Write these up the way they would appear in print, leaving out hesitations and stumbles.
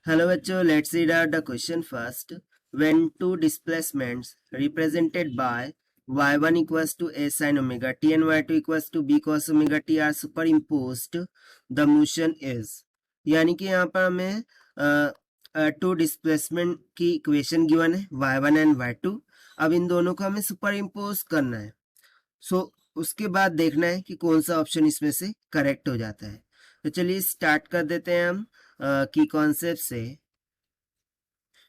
Hello बच्चों, let's read out the question first. When two displacements represented by y1 equals to a sin omega t and y2 equals to b cos omega t are superimposed, the motion is. यानी कि यहाँ पर हमें to displacement की equation given है y1 and y2. अब इन दोनों को हमें सुपर इम्पोज करना है. उसके बाद देखना है कि कौन सा ऑप्शन इसमें से करेक्ट हो जाता है. तो चलिए स्टार्ट कर देते हैं हम की कॉन्सेप्ट से,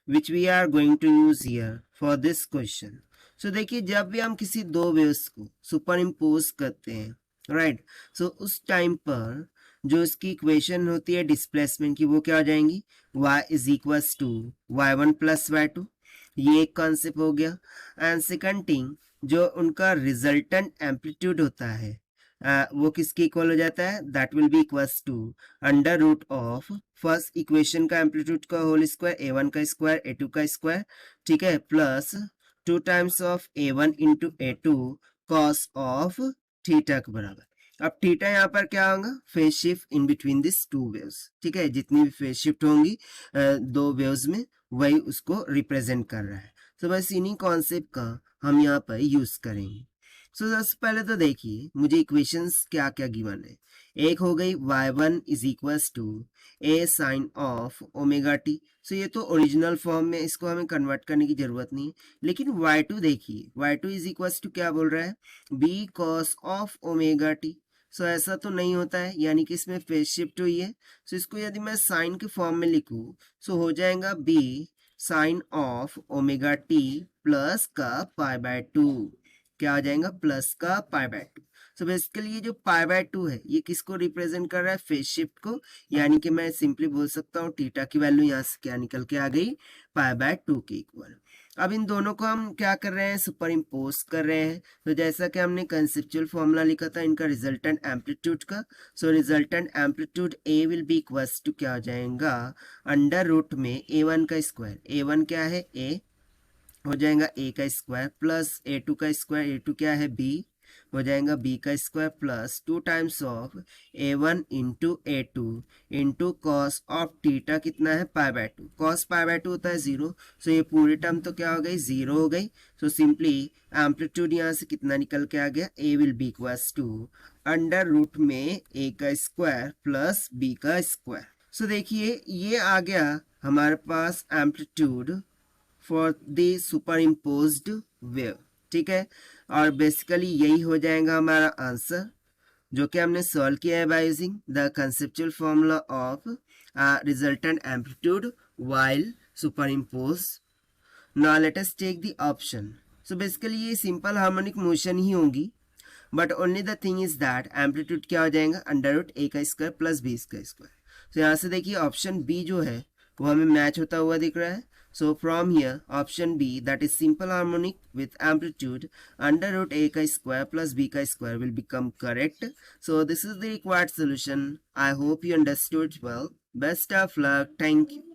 which we are going to use here for this question. So देखिए, जब भी हम किसी दो वेव्स को सुपर इम्पोज करते हैं, राइट, सो उस टाइम पर जो इसकी इक्वेशन होती है डिस्प्लेसमेंट की, वो क्या हो जाएंगी, y is equals to y1 plus y2. ये एक कॉन्सेप्ट हो गया. एंड सेकंड थिंग, जो उनका रिजल्टेंट एम्पलीट्यूड होता है वो किसके इक्वल हो जाता है, that will be equals to under root of first equation का एम्पलीट्यूड का होल स्क्वायर, a1 का स्क्वायर a2 का स्क्वायर, ठीक है, plus 2 times of a1 into a2 cos of theta के बराबर. अब थीटा यहाँ पर क्या होगा, phase shift in between this two waves. ठीक है, जितनी भी फेज शिफ्ट होंगी दो वेव्स में, वही उसको रिप्रेजेंट कर रहा है. तो बस इन्हीं कॉन्सेप्ट का हम यहाँ पर यूज करेंगे. सबसे पहले तो देखिए मुझे इक्वेशंस क्या क्या गिवन है. एक हो गई y1 is equals to a sine of omega T. So ये तो ओरिजिनल फॉर्म में, इसको हमें कन्वर्ट करने की जरूरत नहीं है. लेकिन y2 देखिए, y2 इज इक्वल्स टू क्या बोल रहा है, b cos of omega T. So ऐसा तो नहीं होता है, यानी कि इसमें फेज शिफ्ट हुई है. सो इसको यदि मैं साइन के फॉर्म में लिखूं, सो हो जाएगा b sine of omega T plus का पाई बाय 2. क्या आ जाएगा, प्लस का पाई बाय 2. सो बेसिकली ये जो पाई बाय 2 है, ये किसको रिप्रेजेंट कर रहा है, फेज शिफ्ट को. यानी कि मैं सिंपली बोल सकता हूँ थीटा की वैल्यू यहाँ से क्या निकल के आ गई, पाई बाय 2 के इक्वल. अब इन दोनों को हम क्या कर रहे हैं, सुपर इम्पोज कर रहे हैं. तो जैसा कि हमने कंसेप्चुअल फॉर्मूला लिखा था इनका रिजल्टेंट एम्पलीट्यूड का. So resultant amplitude A will be equals to क्या हो जाएगा, अंडर रूट में a1 का स्क्वायर, a1 क्या है a, हो जाएगा a का स्क्वायर, प्लस a2 का स्क्वायर, a2 क्या है b, हो जाएगा b का square, plus 2 times of a1 into a2 into cos of theta कितना है, pi by 2. Cos pi by 2 होता है 0. सो ये पूरी टर्म तो क्या हो गई, 0 हो गई. सो सिंपली एम्पलीट्यूड यहाँ से कितना निकल के आ गया, a will be equals to under root में a का स्क्वायर प्लस b का स्क्वायर. सो देखिए ये आ गया हमारे पास amplitude for the superimposed wave. ठीक है, और बेसिकली यही हो जाएगा हमारा आंसर, जो कि हमने सॉल्व किया है by using the conceptual formula of resultant amplitude while superimpose. Now let us take the option. So basically ये सिंपल हार्मोनिक मोशन ही होगी, but only the thing is that amplitude क्या हो जाएगा, अंडर रूट a का square plus b का square. तो यहाँ से देखिए ऑप्शन बी जो है वो हमें मैच होता हुआ दिख रहा है. So from here option B, that is simple harmonic with amplitude under root a ka square plus b ka square will become correct. So this is the required solution. I hope you understood well. Best of luck. Thank you.